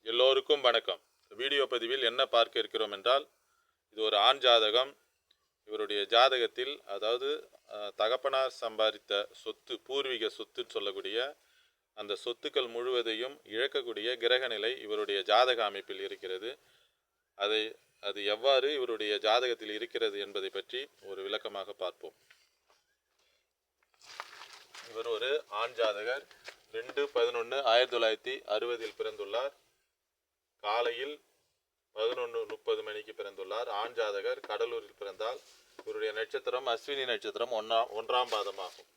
எல்லோருக்கும் வணக்கம். வீடியோ பதிவில் என்ன பார்க்க இருக்கிறோம் என்றால், இது ஒரு ஆண் ஜாதகம். இவருடைய ஜாதகத்தில் அதாவது தகப்பனார் சம்பாதித்த சொத்து, பூர்வீக சொத்துன்னு சொல்லக்கூடிய அந்த சொத்துக்கள் முழுவதையும் இழக்கக்கூடிய கிரக நிலை இவருடைய ஜாதக அமைப்பில் இருக்கிறது. அது எவ்வாறு இவருடைய ஜாதகத்தில் இருக்கிறது என்பதை பற்றி ஒரு விளக்கமாக பார்ப்போம். இவர் ஒரு ஆண் ஜாதகர். 2/11/1960 பிறந்துள்ளார். காலையில் 11:30 மணிக்கு பிறந்துள்ளார். ஆண் ஜாதகர், கடலூரில் பிறந்தால். இவருடைய நட்சத்திரம் அஸ்வினி நட்சத்திரம், ஒன்றாம் பாதமாகும்.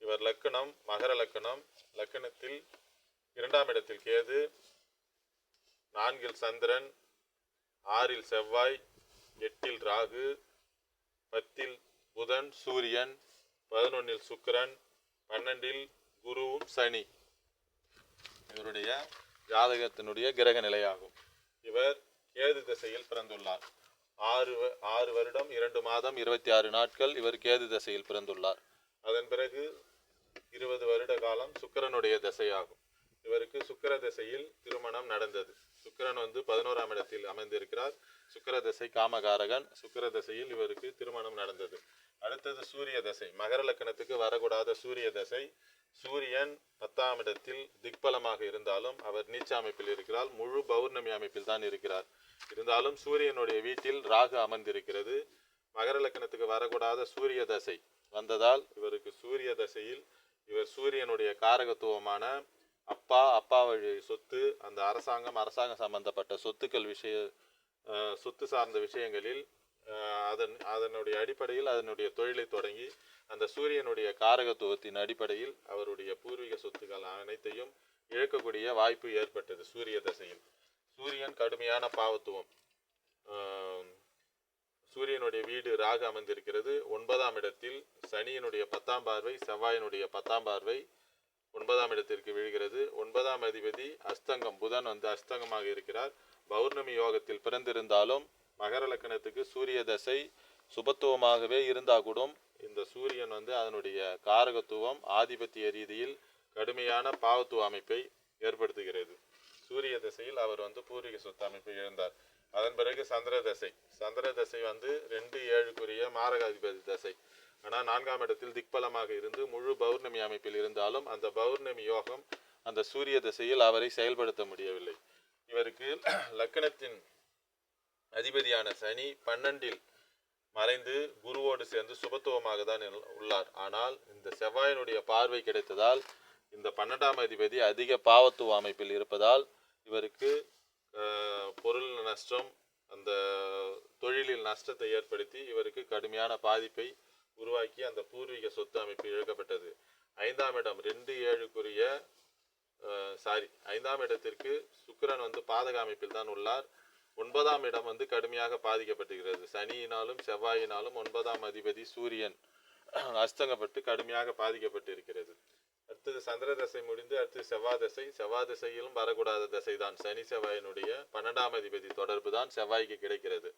இவர் லக்கணம் மகர லக்கணம். லக்கணத்தில் 2ஆம் இடத்தில் கேது, 4இல் சந்திரன், 6இல் செவ்வாய், 8இல் ராகு, 10இல் புதன் சூரியன், 11இல் சுக்கிரன், 12இல் குருவும் சனி இவருடைய ஜாதகத்தினுடைய கிரக நிலையாகும். இவர் கேது திசையில் பிறந்துள்ளார். 6 வருடம் 2 மாதம் 26 நாட்கள் இவர் கேது திசையில் பிறந்துள்ளார். அதன் பிறகு 20 வருட காலம் சுக்கிரனுடைய திசையாகும். இவருக்கு சுக்கிர திசையில் திருமணம் நடந்தது. சுக்கிரன் 11ஆம் இடத்தில் அமைந்திருக்கிறார். சுக்கிர திசை காமகாரகன். சுக்கிர திசையில் இவருக்கு திருமணம் நடந்தது. அடுத்தது சூரிய திசை. மகர லக்கணத்துக்கு வரக்கூடாத சூரிய திசை. சூரியன் 10ஆம் இடத்தில் திக்பலமாக இருந்தாலும் அவர் நீச்ச அமைப்பில் இருக்கிறார். முழு பௌர்ணமி அமைப்பில் தான் இருக்கிறார். இருந்தாலும் சூரியனுடைய வீட்டில் ராகு அமர்ந்திருக்கிறது. மகர லக்கணத்துக்கு வரக்கூடாத சூரிய தசை வந்ததால் இவருக்கு சூரிய தசையில் இவர் சூரியனுடைய காரகத்துவமான அப்பா வழி சொத்து, அந்த அரசாங்கம் சம்பந்தப்பட்ட சொத்துக்கள் சொத்து சார்ந்த விஷயங்களில் அதனுடைய அடிப்படையில் அதனுடைய தொழிலை தொடங்கி அந்த சூரியனுடைய காரகத்துவத்தின் அடிப்படையில் அவருடைய பூர்வீக சொத்துக்கள் அனைத்தையும் இழக்கக்கூடிய வாய்ப்பு ஏற்பட்டது சூரிய தசையில். சூரியன் கடுமையான பாவத்துவம். சூரியனுடைய வீடு ராகு அமர்ந்திருக்கிறது. 9ஆம் இடத்தில் சனியினுடைய 10ஆம் பார்வை, செவ்வாயினுடைய 10ஆம் பார்வை 9ஆம் இடத்திற்கு விழுகிறது. 9ஆம் அதிபதி அஸ்தங்கம், புதன் அஸ்தங்கமாக இருக்கிறார். பௌர்ணமி யோகத்தில் பிறந்திருந்தாலும் மகர லக்கணத்துக்கு சூரிய தசை சுபத்துவமாகவே இருந்தால் கூட இந்த சூரியன் அதனுடைய காரகத்துவம் ஆதிபத்திய ரீதியில் கடுமையான பாவத்துவ அமைப்பை ஏற்படுத்துகிறது. சூரிய தசையில் அவர் பூர்வீக சொத்து அமைப்பை இழந்தார். அதன் பிறகு சந்திர தசை 2-7 மாரகாதிபதி தசை. ஆனால் 4ஆம் இடத்தில் திக்பலமாக இருந்து முழு பௌர்ணமி அமைப்பில் இருந்தாலும் அந்த பௌர்ணமி யோகம் அந்த சூரிய தசையில் அவரை செயல்படுத்த முடியவில்லை. இவருக்கு லக்கணத்தின் அதிபதியான சனி 12இல் மறைந்து குருவோடு சேர்ந்து சுபத்துவமாக தான் உள்ளார். ஆனால் இந்த செவ்வாயினுடைய பார்வை கிடைத்ததால் இந்த 12ஆம் அதிபதி அதிக பாவத்துவ அமைப்பில் இருப்பதால் இவருக்கு பொருள் நஷ்டம், அந்த தொழிலில் நஷ்டத்தை ஏற்படுத்தி இவருக்கு கடுமையான பாதிப்பை உருவாக்கி அந்த பூர்வீக சொத்து அமைப்பு இழக்கப்பட்டது. 5ஆம் இடம் 5ஆம் இடத்திற்கு சுக்கிரன் பாதக அமைப்பில் தான் உள்ளார். 9ஆம் இடம் கடுமையாக பாதிக்கப்பட்டிருக்கிறது. சனியினாலும் செவ்வாயினாலும் 9ஆம் அதிபதி சூரியன் அஸ்தங்கப்பட்டு கடுமையாக பாதிக்கப்பட்டு இருக்கிறது. அடுத்தது சந்திர தசை முடிந்து அடுத்து செவ்வாய் தசையிலும் வரக்கூடாத தசை தான். சனி செவ்வாயினுடைய 12ஆம் அதிபதி தொடர்பு தான் செவ்வாய்க்கு கிடைக்கிறது.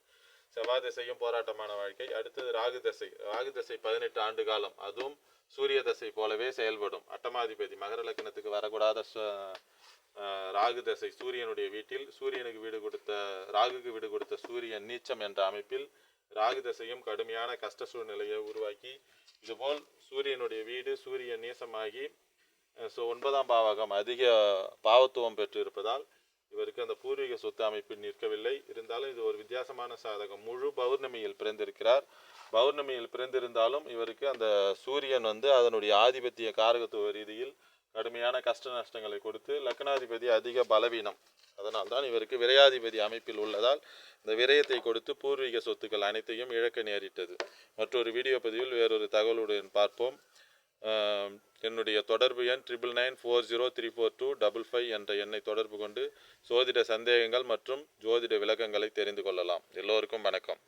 செவ்வாய் தசையும் போராட்டமான வாழ்க்கை. அடுத்தது ராகு தசை. 18 ஆண்டு காலம். அதுவும் சூரிய தசை போலவே செயல்படும். அட்டமாதிபதி மகர லக்கணத்துக்கு வரக்கூடாத ராகு தசை சூரியனுடைய வீட்டில் ராகுக்கு வீடு கொடுத்த சூரியன் நீச்சம் என்ற அமைப்பில் ராகு தசையும் கடுமையான கஷ்ட சூழ்நிலையை உருவாக்கி, இதுபோல் சூரியனுடைய வீடு சூரியன் நீசமாகி 9ஆம் பாவகம் அதிக பாவத்துவம் பெற்று இருப்பதால் இவருக்கு அந்த பூர்வீக சொத்து அமைப்பில் நிற்கவில்லை. இருந்தாலும் இது ஒரு வித்தியாசமான சாதகம். முழு பௌர்ணமியில் பிறந்திருக்கிறார். பௌர்ணமியில் பிறந்திருந்தாலும் இவருக்கு அந்த சூரியன் அதனுடைய ஆதிபத்திய காரகத்துவ ரீதியில் கடுமையான கஷ்ட நஷ்டங்களை கொடுத்து லக்னாதிபதி அதிக பலவீனம். அதனால் தான் இவருக்கு விரையாதிபதி அமைப்பில் உள்ளதால் இந்த விரயத்தை கொடுத்து பூர்வீக சொத்துக்கள் அனைத்தையும் இழக்க நேரிட்டது. மற்றொரு வீடியோ பதிவில் வேறொரு தகவலுடன் பார்ப்போம். என்னுடைய தொடர்பு எண் 9994034255 என்ற எண்ணை தொடர்பு கொண்டு சோதிட சந்தேகங்கள் மற்றும் ஜோதிட விளக்கங்களை தெரிந்து கொள்ளலாம். எல்லோருக்கும் வணக்கம்.